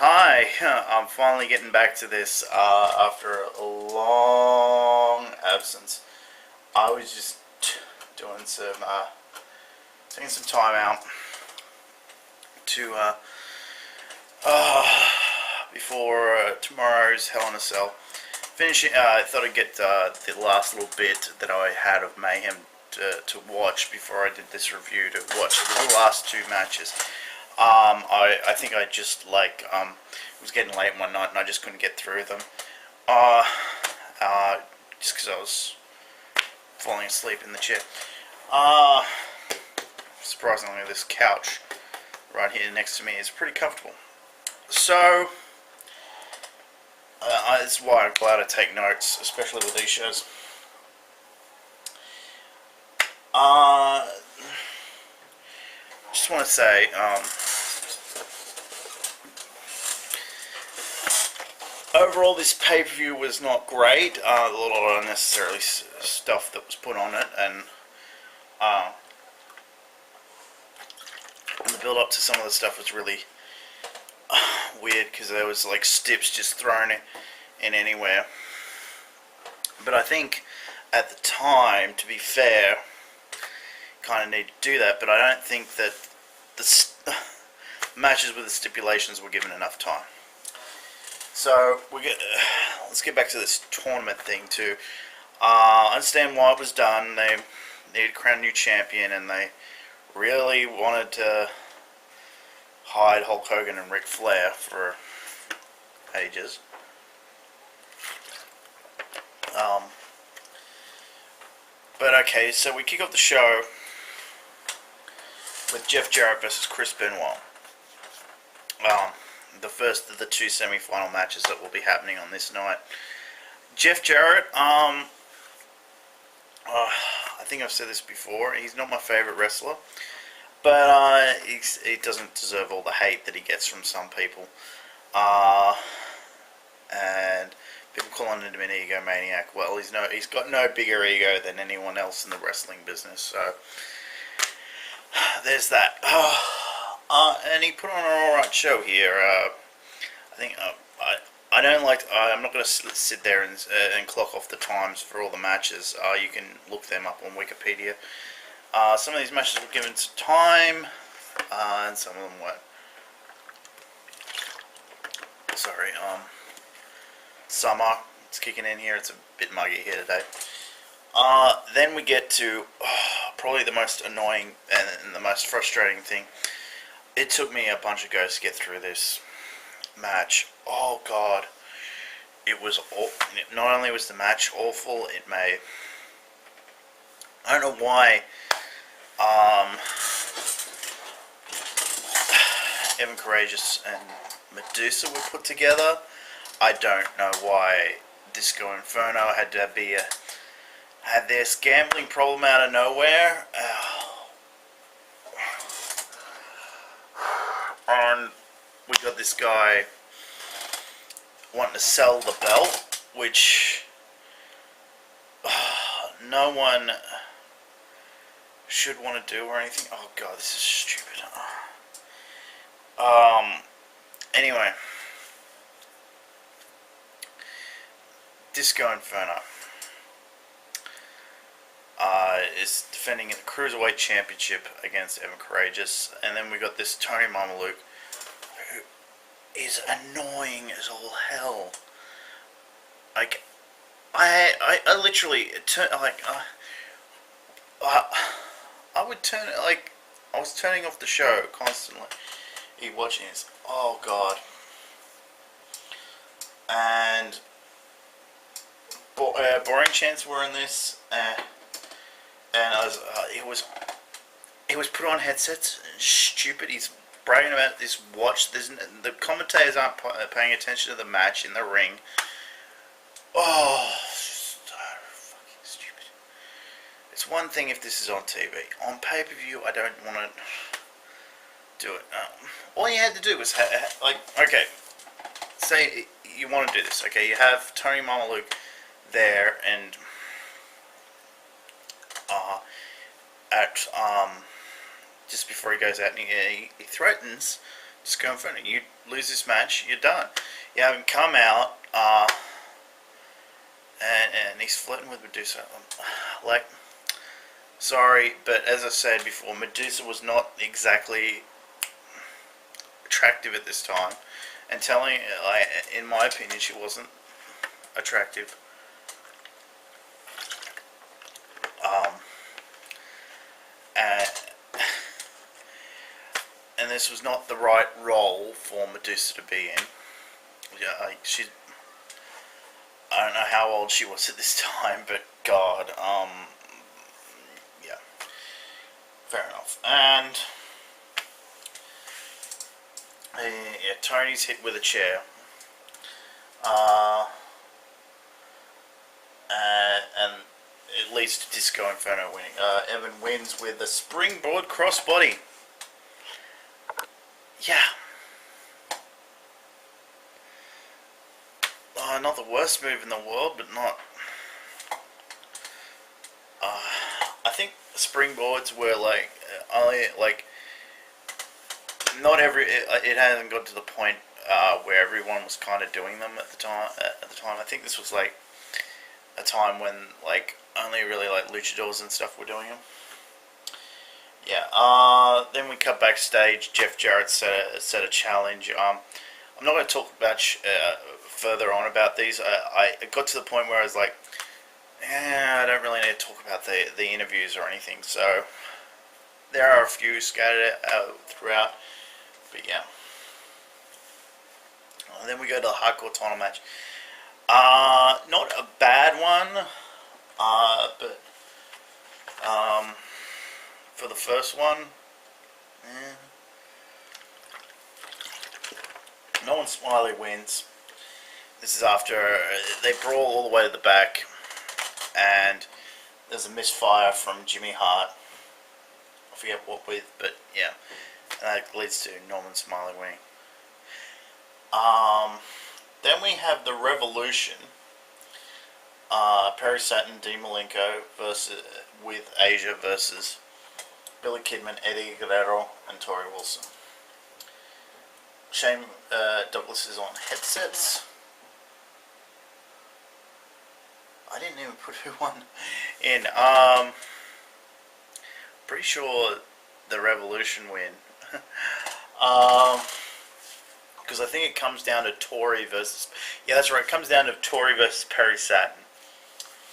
Hi, I'm finally getting back to this after a long absence. I was just doing some taking some time out to before tomorrow's Hell in a Cell. Finishing, I thought I'd get the last little bit that I had of Mayhem to watch before I did this review. To watch the last two matches. I think I just it was getting late one night and I just couldn't get through them. Just because I was falling asleep in the chair. Surprisingly, this couch right here next to me is pretty comfortable. So, that's why I'm glad I take notes, especially with these shows. Just want to say, overall this pay-per-view was not great. A lot of unnecessary stuff that was put on it, and the build-up to some of the stuff was really weird, because there was like stips just thrown in anywhere. But I think at the time, to be fair, kind of need to do that, but I don't think that the matches with the stipulations were given enough time. So let's get back to this tournament thing too. I understand why it was done. They needed to crown a new champion, and they really wanted to hide Hulk Hogan and Ric Flair for ages. But okay, so we kick off the show with Jeff Jarrett versus Chris Benoit. The first of the two semi-final matches that will be happening on this night. Jeff Jarrett, I think I've said this before, he's not my favourite wrestler, but he doesn't deserve all the hate that he gets from some people. And people calling him an egomaniac. Well, he's got no bigger ego than anyone else in the wrestling business, so there's that. And he put on an alright show here. I think I don't like. I'm not going to sit there and clock off the times for all the matches. You can look them up on Wikipedia. Some of these matches were given some time, and some of them weren't. Sorry. Summer. It's kicking in here. It's a bit muggy here today. Then we get to probably the most annoying and the most frustrating thing. It took me a bunch of goes to get through this match. Oh God, it was not only was the match awful, I don't know why Evan Courageous and Medusa were put together. I don't know why Disco Inferno had this gambling problem out of nowhere. And we got this guy wanting to sell the belt, which no one should want to do or anything. Oh God, this is stupid. Anyway, Disco Inferno is defending the Cruiserweight Championship against Evan Courageous, and then we got this Tony Mamaluke, who is annoying as all hell. Like, I literally I would turn it, like, I was turning off the show constantly. Watching this, oh God, and Boring Chants were in this, and it was put on headsets. Stupid. He's bragging about this watch. The commentators aren't paying attention to the match in the ring. Oh, so fucking stupid. It's one thing if this is on TV. On pay-per-view, I don't want to do it. All you had to do was okay, say you want to do this. Okay, you have Tony Mamaluke there, and just before he goes out, and he threatens Disco Inferno. You lose this match, you're done. You haven't come out, and he's flirting with Medusa. Like, sorry, but as I said before, Medusa was not exactly attractive at this time, and in my opinion, she wasn't attractive. And this was not the right role for Medusa to be in. Yeah, I don't know how old she was at this time, but God, yeah, fair enough. And yeah, Tony's hit with a chair, and it leads to Disco Inferno winning. Evan wins with a springboard crossbody. Yeah. Not the worst move in the world, but not. I think springboards were only not every. It hasn't got to the point where everyone was kind of doing them at the time. I think this was like a time when only really luchadors and stuff were doing them. Yeah. Then we cut backstage. Jeff Jarrett set a challenge. I'm not going to talk much further on about these. I got to the point where I was like, I don't really need to talk about the interviews or anything. So there are a few scattered throughout, but yeah. And then we go to the hardcore title match. Not a bad one, but for the first one, Norman Smiley wins. This is after they brawl all the way to the back, and there's a misfire from Jimmy Hart. I forget what with, but yeah, and that leads to Norman Smiley winning. Then we have the Revolution. Perry Saturn, Dean Malenko with Asia versus Billy Kidman, Eddie Guerrero, and Tori Wilson. Shane Douglas is on headsets. I didn't even put who won in. Pretty sure the Revolution win. Because I think it comes down to Tori versus. Yeah, that's right. It comes down to Tori versus Perry Saturn.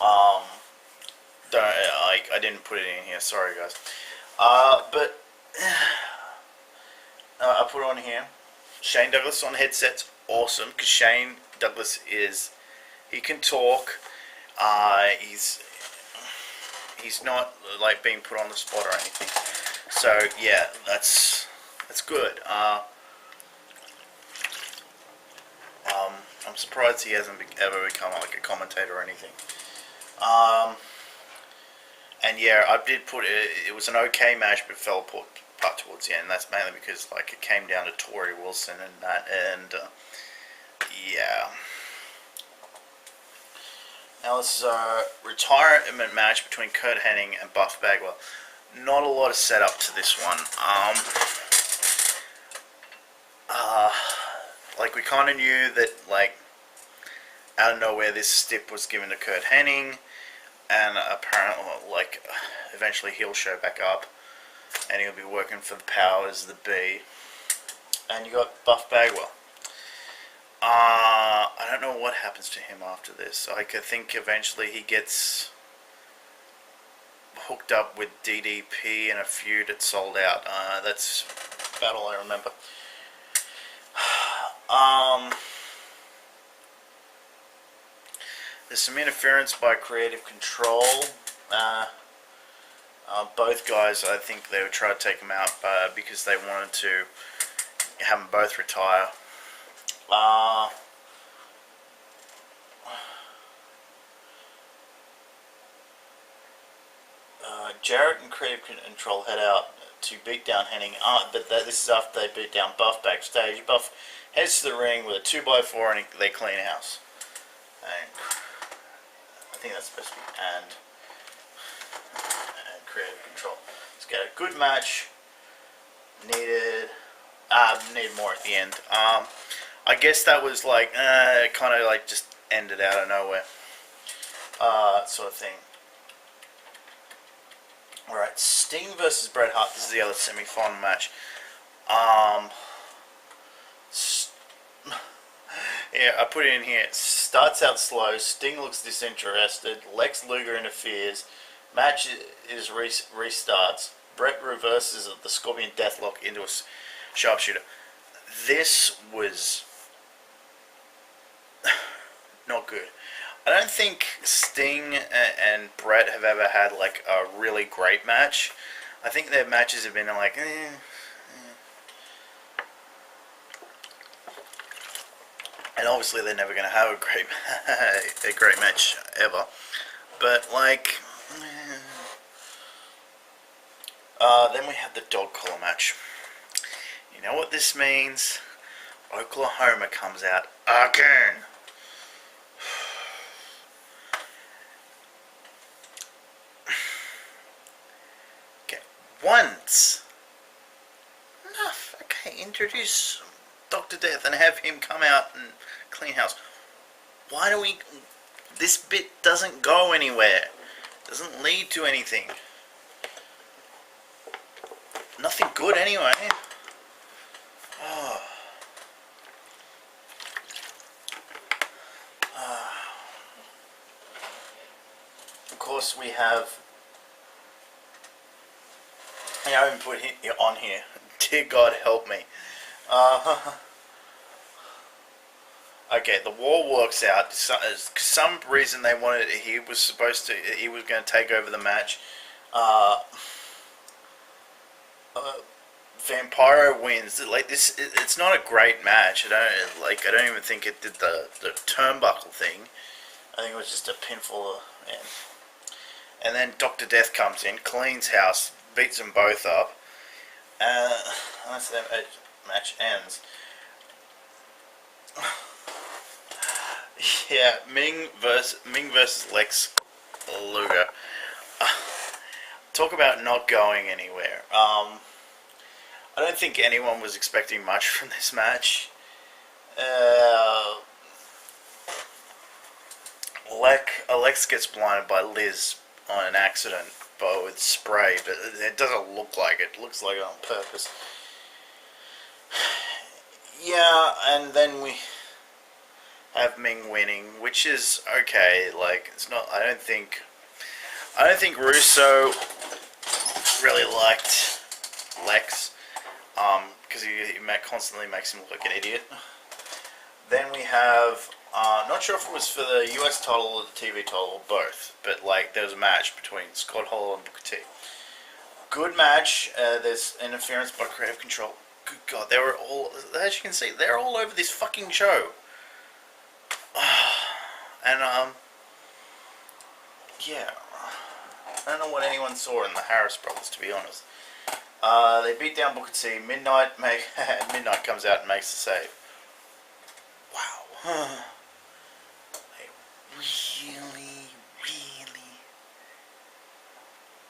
I didn't put it in here. Sorry, guys. But I put it on here. Shane Douglas on headsets, awesome. Because Shane Douglas he can talk. He's not being put on the spot or anything. So yeah, that's good. I'm surprised he hasn't ever become a commentator or anything. And yeah, I did put it. It was an okay match, but fell apart towards the end. And that's mainly because it came down to Tori Wilson and that, and yeah. Now this is a retirement match between Kurt Hennig and Buff Bagwell. Not a lot of setup to this one. We kind of knew that out of nowhere this stip was given to Kurt Hennig, and apparently eventually he'll show back up, and he'll be working for the powers that be. And you got Buff Bagwell. I don't know what happens to him after this. I think eventually he gets hooked up with DDP in a feud at Sold Out. That's about all I remember. There's some interference by Creative Control. Both guys, I think they would try to take him out because they wanted to have them both retire. Jarrett and Creative Control head out to beat down Hennig, but this is after they beat down Buff backstage. Buff heads to the ring with a 2x4 and they clean house. And I think that's supposed to be and Creative Control. Let's get a good match. Needed. Need more at the end. I guess that was like, kind of like just ended out of nowhere. Sort of thing. Alright, Sting versus Bret Hart. This is the other semi-final match. Yeah, I put it in here. It starts out slow. Sting looks disinterested. Lex Luger interferes. Match is restarts. Bret reverses the Scorpion Deathlock into a sharpshooter. This was not good. I don't think Sting and Bret have ever had like a really great match. I think their matches have been like, and obviously they're never going to have a great match ever. But like, then we have the dog collar match. You know what this means? Oklahoma comes out again. Okay, once. Enough. Okay, introduce Dr. Death and have him come out and clean house. Why do we... This bit doesn't go anywhere. Doesn't lead to anything. Nothing good anyway. Oh. Of course we have... I even put it on here. Dear God help me. Okay, the war works out. Some reason they wanted... He was going to take over the match. Vampiro wins. Like this, it's not a great match. I don't even think it did the turnbuckle thing. I think it was just a pinfall. And then Dr. Death comes in, cleans house, beats them both up. That's the match ends. Yeah, Ming versus Lex Luger. Talk about not going anywhere. I don't think anyone was expecting much from this match. Alex gets blinded by Liz on an accident, but with spray, but it doesn't look like it. It looks like it on purpose. Yeah, and then we have Ming winning, which is okay. Like, it's not... I don't think Russo really liked Lex, because he constantly makes him look like an idiot. Then we have, not sure if it was for the US title or the TV title or both, but like there was a match between Scott Hall and Booker T. Good match. There's interference by Creative Control. Good God, they were all, as you can see, they're all over this fucking show. And yeah, I don't know what anyone saw in the Harris brothers, to be honest. They beat down Booker T. Midnight comes out and makes the save. Wow. They really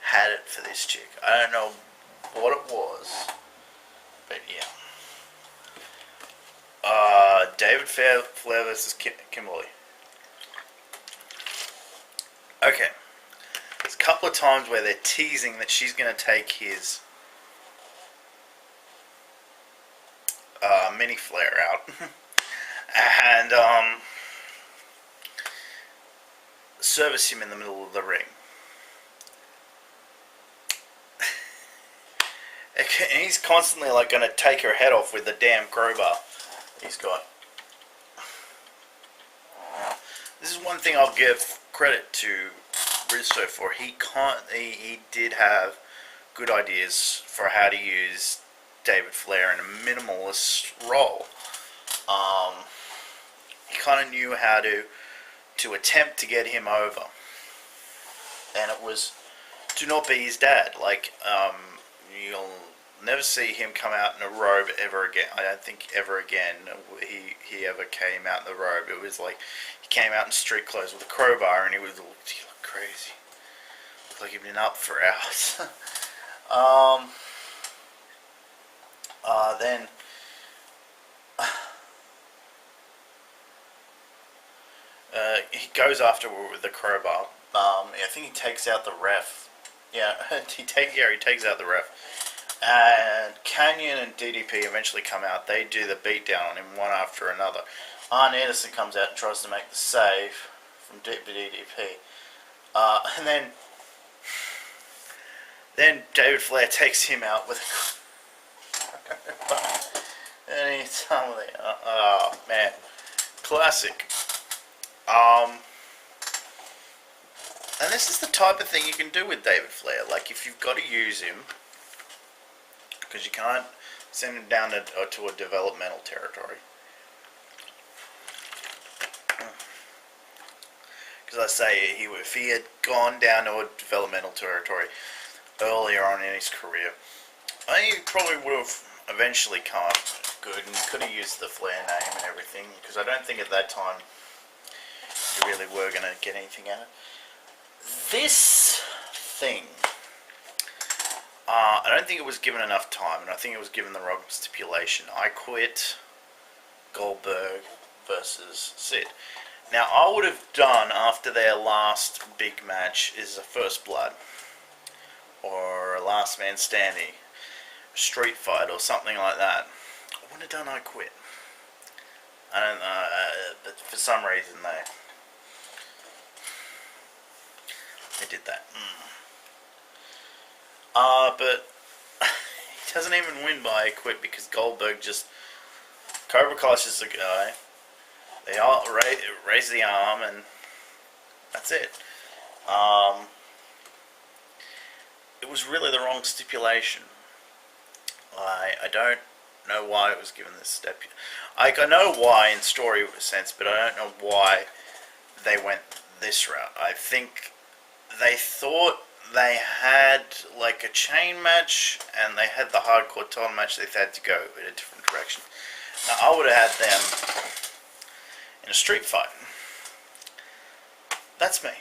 had it for this chick. I don't know what it was, but yeah. David Flair versus Kimberly. Okay. There's a couple of times where they're teasing that she's going to take his mini Flair out. And service him in the middle of the ring. And he's constantly like going to take her head off with the damn crowbar he's got. This is one thing I'll give credit to Russo for. He did have good ideas for how to use David Flair in a minimalist role. He kind of knew how to attempt to get him over, and it was to not be his dad. Like, you'll never see him come out in a robe ever again. I don't think ever again he ever came out in the robe. It was like he came out in street clothes with a crowbar, and he looked crazy. Looked like he'd been up for hours. Then he goes after with the crowbar. I think he takes out the ref. Yeah, he takes out the ref. And Canyon and DDP eventually come out. They do the beatdown on him one after another. Arn Anderson comes out and tries to make the save from DDP. And then David Flair takes him out with and he's done with it. Oh man, classic. And this is the type of thing you can do with David Flair. Like, if you've got to use him, because you can't send him down to a developmental territory. Because I say, if he had gone down to a developmental territory earlier on in his career, I think he probably would have eventually come up good and could have used the Flair name and everything. Because I don't think at that time you really were going to get anything out of it. This thing, I don't think it was given enough time, and I think it was given the wrong stipulation. I Quit, Goldberg versus Sid. Now, I would have done, after their last big match, is a First Blood, or a Last Man Standing, a Street Fight, or something like that. I wouldn't have done I Quit. I don't know, but for some reason they did that. But he doesn't even win by I Quit because Goldberg just Cobra clashes the guy. They all raise the arm and that's it. It was really the wrong stipulation. I don't know why it was given this step. I know why in story sense, but I don't know why they went this route. I think they thought they had like a chain match and they had the hardcore title match. They had to go in a different direction. Now, I would have had them in a street fight. That's me.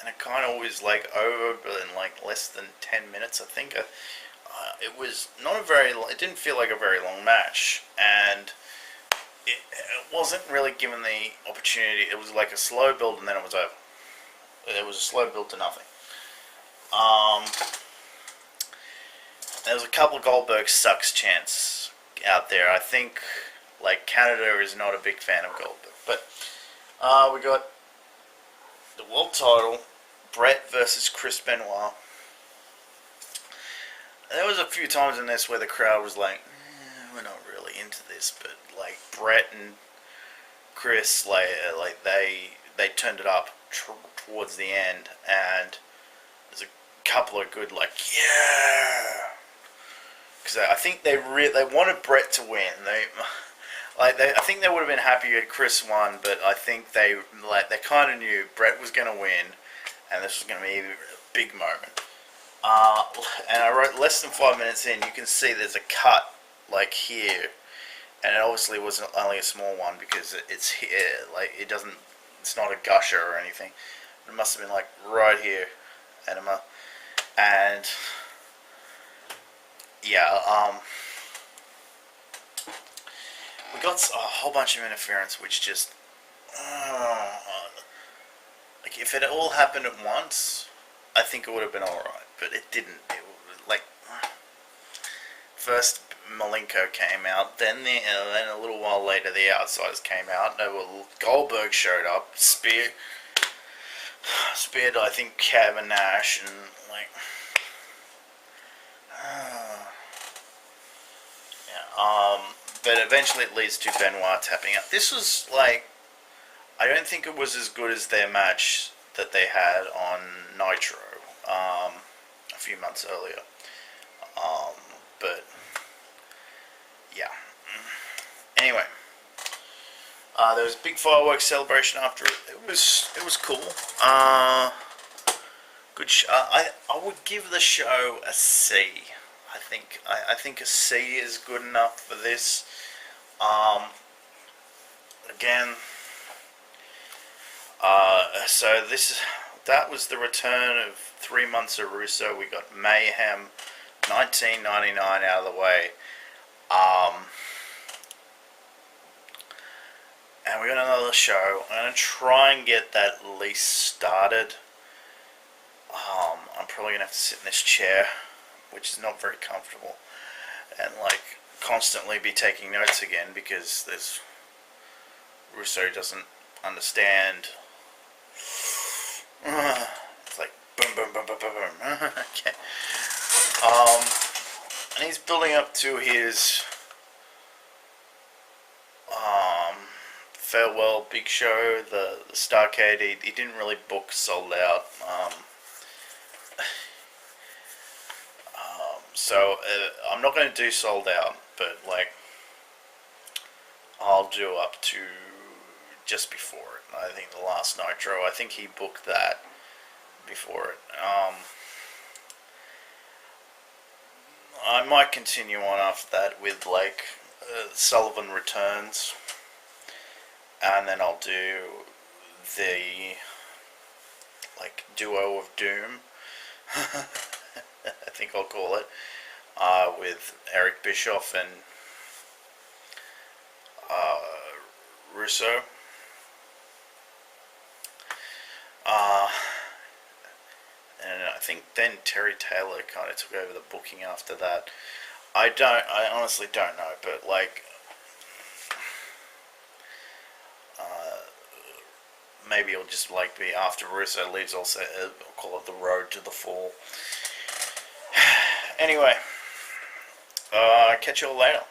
And it kind of was like over in like less than 10 minutes. I think it was not a very. It didn't feel like a very long match, and it wasn't really given the opportunity. It was like a slow build and then it was over. It was a slow build to nothing. There was a couple of Goldberg sucks chants out there. I think like Canada is not a big fan of Goldberg. But we got the world title, Brett versus Chris Benoit. There was a few times in this where the crowd was like, we're not really into this, but like Brett and Chris, like they turned it up towards the end, and there's a couple of good yeah, because I think they wanted Brett to win. I think they would have been happy if Chris won, but I think they kind of knew Brett was going to win, and this was going to be a big moment. And I wrote less than 5 minutes in, you can see there's a cut like here, and it obviously wasn't only a small one because it's here, like it's not a gusher or anything. It must have been like right here, and yeah, we got a whole bunch of interference, which just like if it all happened at once, I think it would have been alright, but it didn't. It was like first Malenko came out, then a little while later the Outsiders came out. Goldberg showed up, speared I think Kevin Nash, and like yeah, but eventually it leads to Benoit tapping out. This was like, I don't think it was as good as their match that they had on Nitro a few months earlier, but yeah. Anyway, there was a big fireworks celebration after it. It was cool. Good show. I would give the show a C. I think a C is good enough for this. Again, so that was the return of 3 months of Russo. We got Mayhem, 1999 out of the way. and we got another show. I'm gonna try and get that at least started. I'm probably gonna have to sit in this chair, which is not very comfortable, and like constantly be taking notes again because there's Russo doesn't understand. It's like boom, boom, boom, boom, boom, boom. Okay. And he's building up to his farewell big show, the Starcade. He didn't really book Sold Out. So I'm not going to do Sold Out, but like I'll do up to just before it. I think the last Nitro, I think he booked that before it. I might continue on after that with like Sullivan Returns, and then I'll do the like Duo of Doom. I think I'll call it, with Eric Bischoff and Russo. And I think then Terry Taylor kind of took over the booking after that. I honestly don't know, but like, maybe it'll just like be after Russo leaves. I'll call it the Road to the Fall. Anyway, catch you all later.